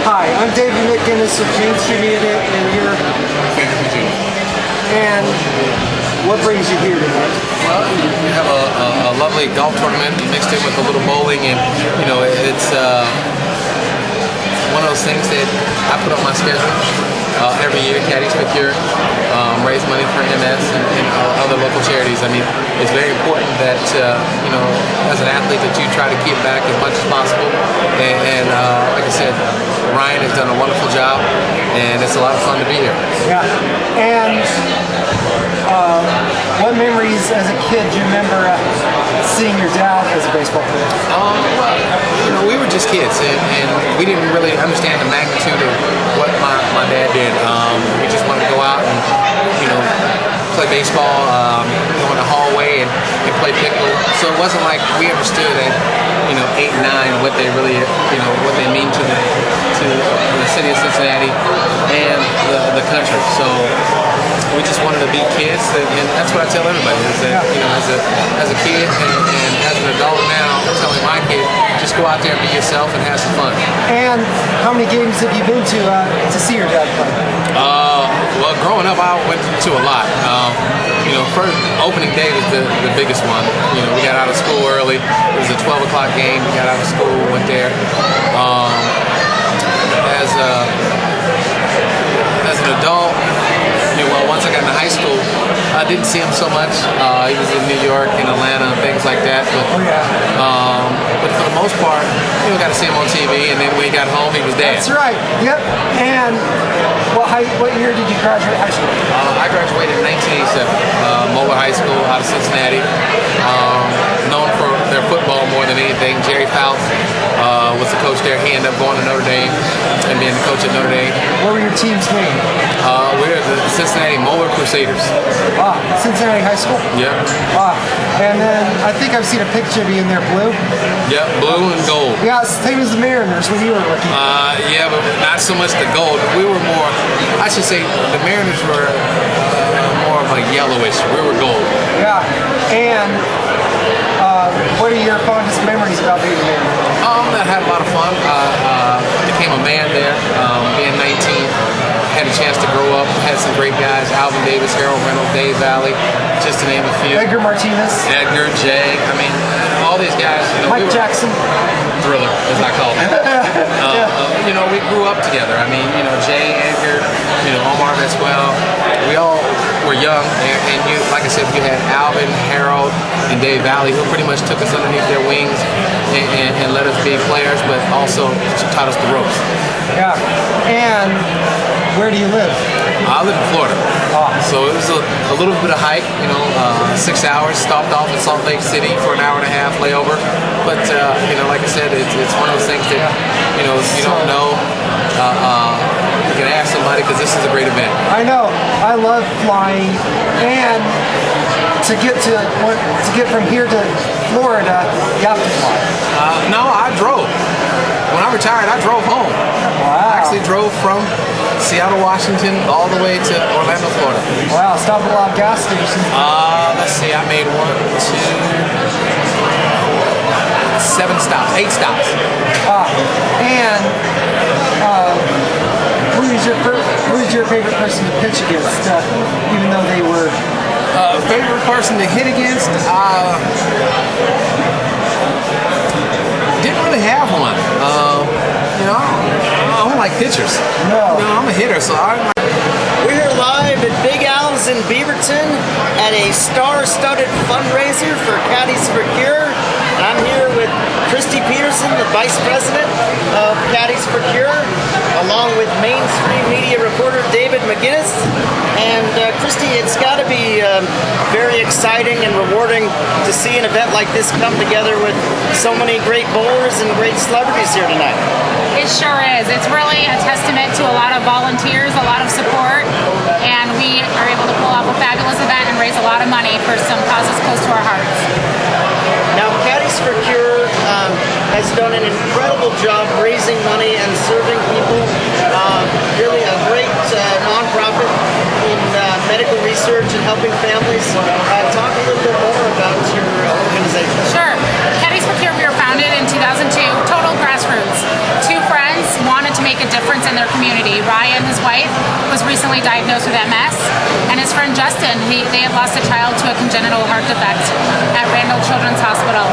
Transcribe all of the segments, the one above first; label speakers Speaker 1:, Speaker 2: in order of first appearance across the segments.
Speaker 1: Hi, I'm David McGinnis with Main Street and you're... And what brings you here tonight?
Speaker 2: Well, we have a lovely golf tournament mixed in with a little bowling, and it's one of those things that I put on my schedule every year. Caddies4Cure raise money for MS and other local charities. I mean, it's very important that as an athlete that you try to give back as much as possible. And like I said, Ryan has done a wonderful job, and it's a lot of fun to be here.
Speaker 1: Yeah, and what memories as a kid do you remember seeing your dad as a baseball player?
Speaker 2: Well, we were just kids, and we didn't really understand the magnitude of what my dad did. We just wanted to go out and play baseball, go in the hallway and play pickle. So it wasn't like we understood at 8 and 9 what they really what they mean to the city of Cincinnati and the country. So we just wanted to be kids, and that's what I tell everybody is that as a kid and as an adult now, I'm telling my kid, just go out there and be yourself and have some fun.
Speaker 1: And how many games have you been to see your dad play?
Speaker 2: Well, growing up, I went to a lot. First opening day was the biggest one. We got out of school early. It was a 12 o'clock game. We got out of school, went there. As an adult, once I got into high school, I didn't see him so much. He was in New York and Atlanta and things like that. But for the most part, got to see him on TV. And then when he got home, he was dead.
Speaker 1: That's right. Yep. And what year did you graduate high school?
Speaker 2: I graduated in 1987. Mobile High School out of Cincinnati. Known for their football more than anything. Jerry Fouts was the coach there. He ended up going to Notre Dame and being the coach at Notre Dame.
Speaker 1: What were your team's name?
Speaker 2: We're the Cincinnati Molar Crusaders.
Speaker 1: Cincinnati High School?
Speaker 2: Yep.
Speaker 1: And then I think I've seen a picture of you in there, blue.
Speaker 2: Yep, blue and gold.
Speaker 1: Yeah, same as the Mariners when you were rookie.
Speaker 2: Yeah, but not so much the gold. We were more, I should say, the Mariners were more of a yellowish. We were gold.
Speaker 1: Yeah, and what are your fondest memories about being a Mariner?
Speaker 2: I had a lot of fun. Became a man there, being 19. Had a chance to grow up, had some great guys, Alvin Davis, Harold Reynolds, Dave Valley, just to name a few.
Speaker 1: Edgar Martinez.
Speaker 2: Edgar, Jay, I mean, all these guys.
Speaker 1: Mike Jackson.
Speaker 2: Thriller, as I call him. We grew up together. I mean, Jay, Edgar, Omar as well. We all were young, and you, like I said, you had Alvin, Harold, and Dave Valley, who pretty much took us underneath their wings and let us be players, but also taught us the ropes.
Speaker 1: Yeah, and where do you live?
Speaker 2: I live in Florida. So it was a little bit of hike, 6 hours, stopped off in Salt Lake City for an hour and a half layover. But, like I said, it's one of those things that, if you don't know, you can ask somebody because this is a great event.
Speaker 1: I know. I love flying, and to get from here to Florida, you have to fly.
Speaker 2: No, I drove. When I retired, I drove home.
Speaker 1: Wow.
Speaker 2: I actually drove from Seattle, Washington, all the way to Orlando, Florida.
Speaker 1: Wow, stopped at a lot of gas stations.
Speaker 2: Let's see, I made 7 stops, 8 stops.
Speaker 1: And who's your favorite person to pitch against, even though they were...
Speaker 2: Favorite person to hit against? Didn't really have one. I don't like pitchers.
Speaker 1: No.
Speaker 2: I'm a hitter, so
Speaker 3: We're here live at Big Al's in Beaverton at a star-studded fundraiser for Caddies4Cure. And I'm here with Christy Peterson, the Vice President of Caddies4Cure, along with mainstream media reporter David McGinnis. And Christy, it's got to be very exciting and rewarding to see an event like this come together with so many great bowlers and great celebrities here tonight.
Speaker 4: It sure is. It's really a testament to a lot of volunteers, a lot of support, and we are able to pull off a fabulous event and raise a lot of money for some causes close to our hearts.
Speaker 3: Now, Caddies4Cure has done an incredible job raising money and serving people. Really a great nonprofit in medical research and helping families. Talk a little bit more about your organization.
Speaker 4: Sure. Caddies4Cure, we were founded in 2002, total grassroots. Two friends wanted to make a difference recently diagnosed with MS, and his friend Justin, they had lost a child to a congenital heart defect at Randall Children's Hospital.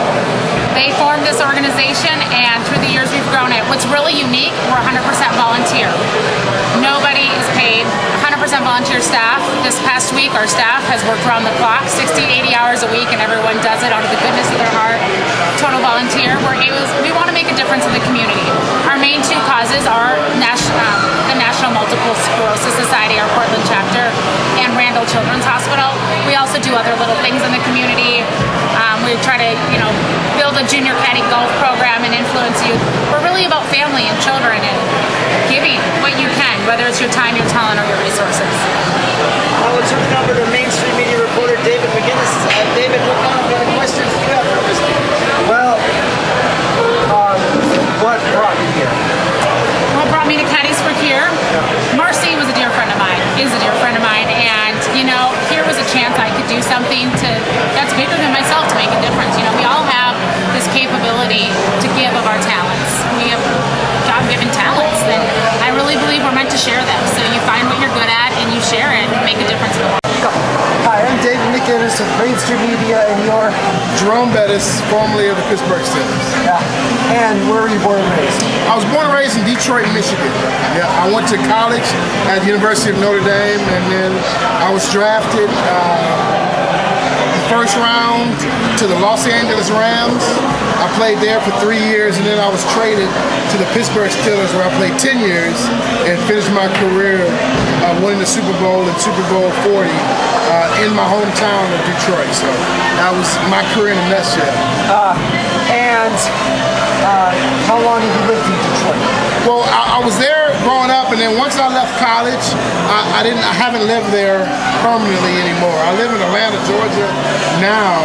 Speaker 4: They formed this organization, and through the years we've grown it. What's really unique, we're 100% volunteer. Nobody is paid, 100% volunteer staff. This past week, our staff has worked around the clock, 60, 80 hours a week, and everyone does it out of the goodness of their heart. Total volunteer. We want to make a difference in the community. Our main two causes are the National Multiple Sclerosis Society, our Portland chapter, and Randall Children's Hospital. We also do other little things in the community. We try to, build a junior caddy golf program and influence youth. We're really about family and children and giving what you can, whether it's your time, your talent, or your resources.
Speaker 3: Now we'll turn it over to mainstream media reporter David McGinnis. David, what kind of questions do you have for us?
Speaker 1: Well, what brought you here?
Speaker 4: What brought me to Caddies4Cure? Marcy was a dear friend of mine, is a dear friend of mine, and here was a chance I could do something that's bigger than myself to make a difference. We all have this capability to give of our talents. We have God-given talents, and I really believe we're meant to share them. So you find what you're good at and you share it and make a difference in the world.
Speaker 1: Hi, I'm David McGinnis with Mainstream Media, and you're
Speaker 5: Jerome Bettis, formerly of the Pittsburgh Steelers.
Speaker 1: Yeah. And where were you born and raised?
Speaker 5: I was born and raised in Detroit, Michigan. Yeah, I went to college at the University of Notre Dame, and then I was drafted first round to the Los Angeles Rams. I played there for 3 years, and then I was traded to the Pittsburgh Steelers, where I played 10 years and finished my career winning the Super Bowl and Super Bowl 40 in my hometown of Detroit. So that was my career in a nutshell.
Speaker 1: And how long have you lived in Detroit?
Speaker 5: Well, I was there growing up, and then once I left college, I haven't lived there permanently anymore. I live in Atlanta, Georgia now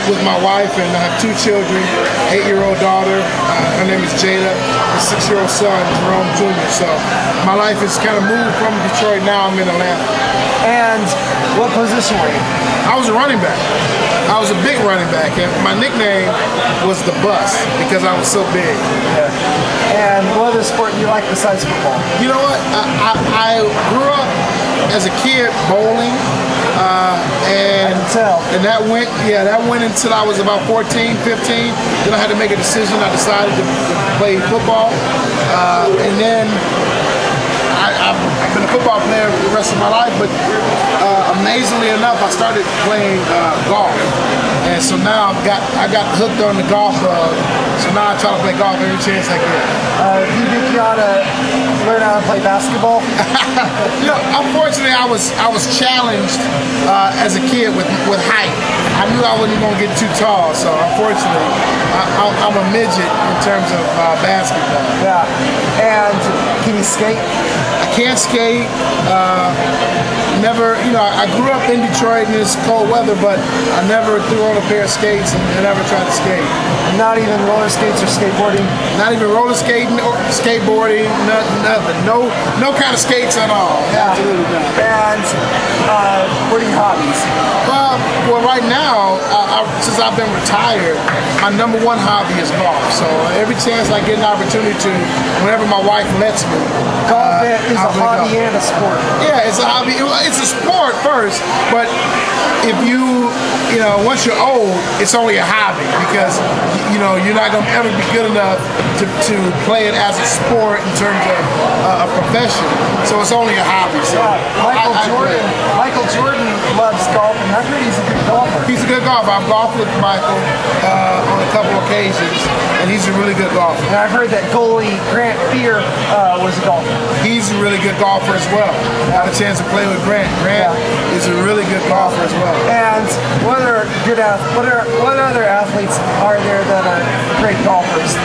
Speaker 5: with my wife, and I have 2 children, 8-year-old daughter, her name is Jada, and 6-year-old son, Jerome Jr. So my life has kind of moved from Detroit. Now I'm in Atlanta.
Speaker 1: And what position were you?
Speaker 5: I was a running back. I was a big running back, and my nickname was the Bus because I was so big.
Speaker 1: Yeah. And what other sport do you like besides football?
Speaker 5: You know what? I grew up as a kid bowling, and that went until I was about 14, 15. Then I had to make a decision. I decided to play football, and then I've been a football player for the rest of my life, but amazingly enough, I started playing golf, and so now I got hooked on the golf bug. So now I try to play golf every chance I get.
Speaker 1: Do you think you ought to learn how to play basketball?
Speaker 5: Unfortunately, I was challenged as a kid with height. I knew I wasn't going to get too tall, so unfortunately, I'm a midget in terms of basketball.
Speaker 1: Yeah. And can you skate?
Speaker 5: I can't skate. Never, I grew up in Detroit and it's cold weather, but I never threw on a pair of skates and never tried to skate.
Speaker 1: Not even roller skates or skateboarding?
Speaker 5: Not even roller skating or skateboarding, nothing. No kind of skates at all.
Speaker 1: Yeah.
Speaker 5: Absolutely not.
Speaker 1: And what are your hobbies?
Speaker 5: Well, right now, since I've been retired, my number one hobby is golf. So every chance I get an opportunity to, whenever my wife lets me.
Speaker 1: Golf is a hobby and a sport.
Speaker 5: Yeah, it's a hobby. It's a sport first, but if once you're old, it's only a hobby because you're not going to ever be good enough to play it as a sport in terms of a profession. So it's only a hobby. So
Speaker 1: Michael Jordan loves golf, and I heard he's a good golfer.
Speaker 5: He's a good golfer. I've golfed with Michael on a couple occasions, and he's a really good golfer.
Speaker 1: And I've heard that goalie Grant Fear was a golfer.
Speaker 5: He's a really good golfer as well. I had a chance to play with Grant. Grant is a really good golfer as well.
Speaker 1: And what other athletes are there that are great golfers?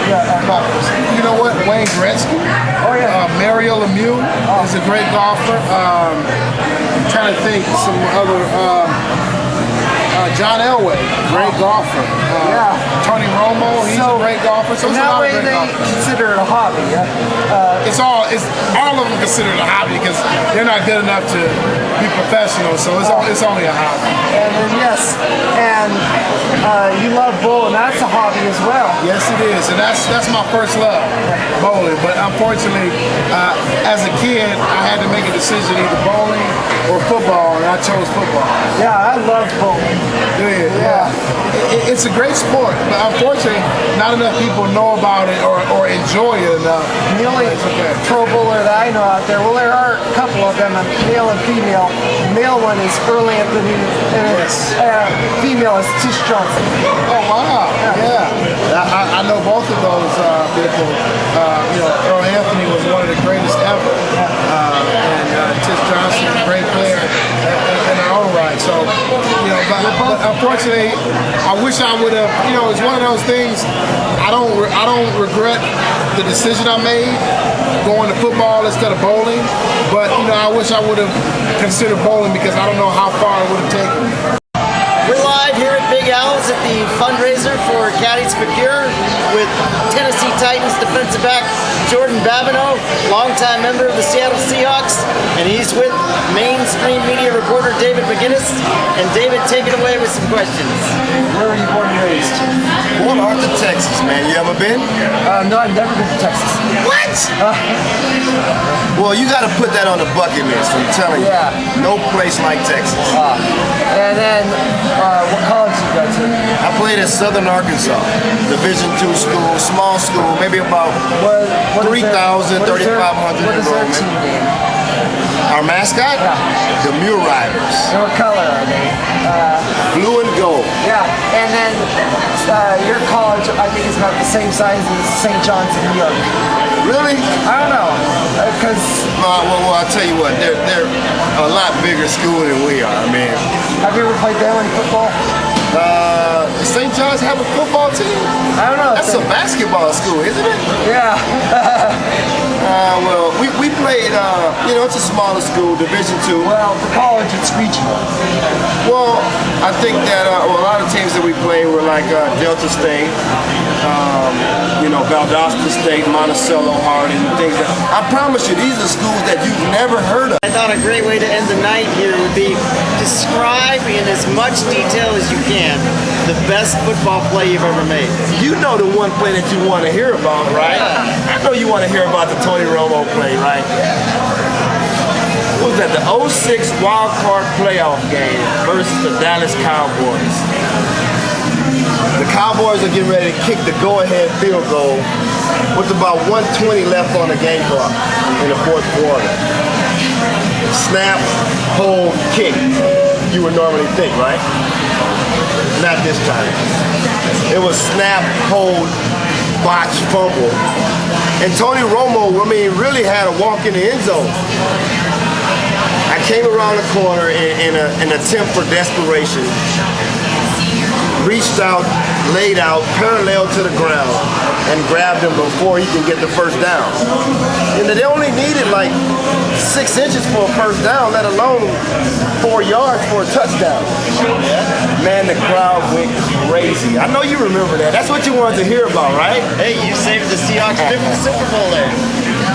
Speaker 5: You know what? Wayne Gretzky.
Speaker 1: Oh yeah.
Speaker 5: Mario Lemieux is a great golfer. I'm trying to think some other. John Elway, great golfer. Tony Romo, he's a great golfer. So
Speaker 1: in that way, they consider it a hobby.
Speaker 5: it's all of them considered a hobby because they're not good enough to be professional. So it's only a hobby.
Speaker 1: And then yes, and you love bowling. That's a hobby as well.
Speaker 5: Yes, it is, and that's my first love, bowling. But unfortunately, as a kid, I had to make a decision either bowling or football, and I chose football.
Speaker 1: Yeah, I love bowling.
Speaker 5: Yeah. It's a great sport, but unfortunately, not enough people know about it or enjoy it enough.
Speaker 1: The only pro bowler that I know out there, well, there are a couple of them, a male and female. The male one is Early Anthony, and female is Tish Johnson.
Speaker 5: Oh wow! Yeah, I know both of those people. Earl Anthony was one of the greatest ever, and Tish Johnson, a great player in her own right. So, but unfortunately, I wish I would have. It's one of those things. I don't regret the decision I made going to football instead of bowling. But I wish I would have considered bowling because I don't know how far it would have taken me.
Speaker 3: We're live here at Big Al's at the fundraiser for Caddies4Cure with Tennessee Titans defensive back Jordan Babineaux, longtime member of the Seattle Seahawks, and he's with mainstream media reporter David McGinnis. And David, take it away with some questions.
Speaker 1: Where were you born and raised?
Speaker 6: Born Arthur, Texas, man. You ever been?
Speaker 1: No, I've never been to Texas.
Speaker 6: What? Well, you got to put that on the bucket list. I'm telling you.
Speaker 1: Yeah.
Speaker 6: No place like Texas.
Speaker 1: And then, what college did you go to?
Speaker 6: I played at Southern Arkansas, Division II school, small school, maybe about
Speaker 1: What
Speaker 6: 3,000, 3,500
Speaker 1: What is their
Speaker 6: enrollment.
Speaker 1: team name?
Speaker 6: Our mascot?
Speaker 1: Yeah.
Speaker 6: The Mule Riders.
Speaker 1: And what color are they?
Speaker 6: Blue and gold.
Speaker 1: Yeah, and then your college, I think, is about the same size as St. John's in New York.
Speaker 6: Really?
Speaker 1: I don't know, because
Speaker 6: Well, I'll tell you what, they're a lot bigger school than we are. I mean,
Speaker 1: have you ever played them in football?
Speaker 6: does St. John's have a football team?
Speaker 1: I don't know.
Speaker 6: That's a basketball school, isn't it?
Speaker 1: Yeah.
Speaker 6: Well, we played, it's a smaller school, Division II.
Speaker 1: Well, for college, it's regional.
Speaker 6: Well, I think that a lot of teams that we played were like Delta State, Valdosta State, Monticello, Harding, things that. I promise you, these are schools that you've never heard of.
Speaker 3: I thought a great way to end the night here would be describe in as much detail as you can the best football play you've ever made.
Speaker 6: You know the one play that you want to hear about, right? I know you want to hear about the Tony Romo play, right? What was that, the 06 wild card playoff game versus the Dallas Cowboys? The Cowboys are getting ready to kick the go-ahead field goal with about 1:20 left on the game clock in the fourth quarter. Snap, hold, kick. You would normally think, right? Not this time. It was snap, hold, botch, fumble. And Tony Romo, really had a walk in the end zone. I came around the corner in an attempt for desperation. Reached out, laid out, parallel to the ground, and grabbed him before he could get the first down. And they only needed like 6 inches for a first down, let alone 4 yards for a touchdown. Man, the crowd went crazy. I know you remember that. That's what you wanted to hear about, right?
Speaker 3: Hey, you saved the Seahawks trip to the Super Bowl there.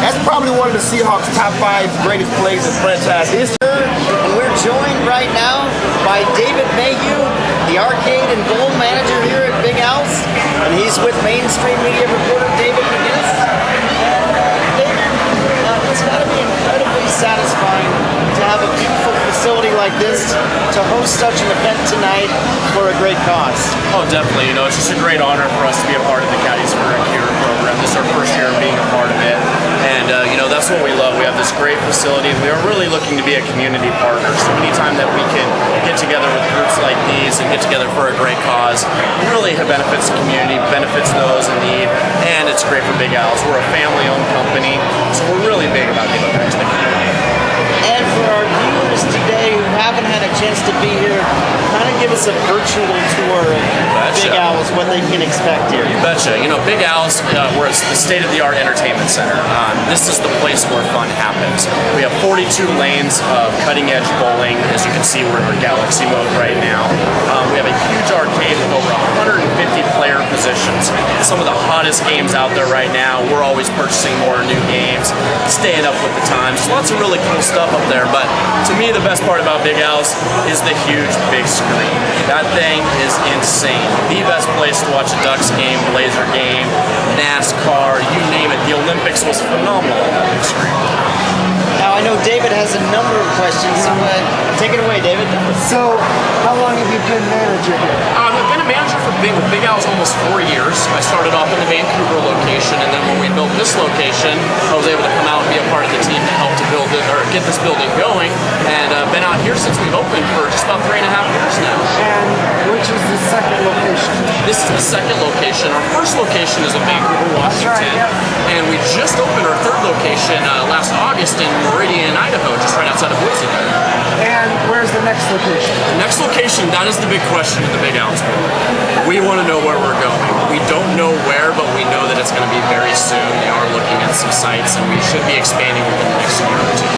Speaker 6: That's probably one of the Seahawks' top 5 greatest plays in franchise history.
Speaker 3: And we're joined right now by David Mayhew, the arcade and goal manager here at Big Al's, and he's with mainstream media reporter David McGinnis. David, it's got to be incredibly satisfying to have a beautiful facility like this to host such an event tonight for a great cause.
Speaker 7: Oh, definitely. It's just a great honor for us to be a part of the Caddies4Cure program. This is our first year of being a part of it. And, that's what we love. We have this great facility, and we are really looking to be a community partner. So anytime that we can get together with groups like these and get together for a great cause, it really benefits the community, benefits those in need, and it's great for Big Al's. We're a family-owned company, so we're really big about giving back to the community.
Speaker 3: And for our viewers today who haven't had a chance to be here, kind of give us a virtual tour of Big Al's, what they can expect here.
Speaker 7: You betcha. Big Al's, we're the state-of-the-art entertainment center. This is the place where fun happens. We have 42 lanes of cutting-edge bowling. As you can see, we're in Galaxy mode right now. We have a huge arcade with over 150 player positions. Some of the hottest games out there right now. We're always purchasing more new games. staying up with the times. Lots of really cool stuff up there, but to me the best part about Big Al's is the huge big screen. That thing is insane. The best place to watch a Ducks game, Blazer game, NASCAR, you name it. The Olympics was phenomenal on that big screen.
Speaker 3: Now I know David has a number of questions, so take it away, David.
Speaker 1: So, how long have you been manager here?
Speaker 7: I've been a manager with Big Al's almost 4 years. I started off in the Vancouver location, and then when we built this location, I was able to come out and be a part of the team to help to build it or get this building going. And been out here since we've opened for just about 3.5 years now.
Speaker 1: And which is the second location?
Speaker 7: This is the second location. Our first location is in Vancouver, Washington,
Speaker 1: right, yeah.
Speaker 7: and we just opened our third location last August in Meridian, Idaho, just right outside of Boise.
Speaker 1: And where's the next location?
Speaker 7: The next location, that is the big question in the Big Al's world. We want to know where we're going. We don't know where, but we know that it's going to be very soon. We are looking at some sites, and we should be expanding within the next year or two.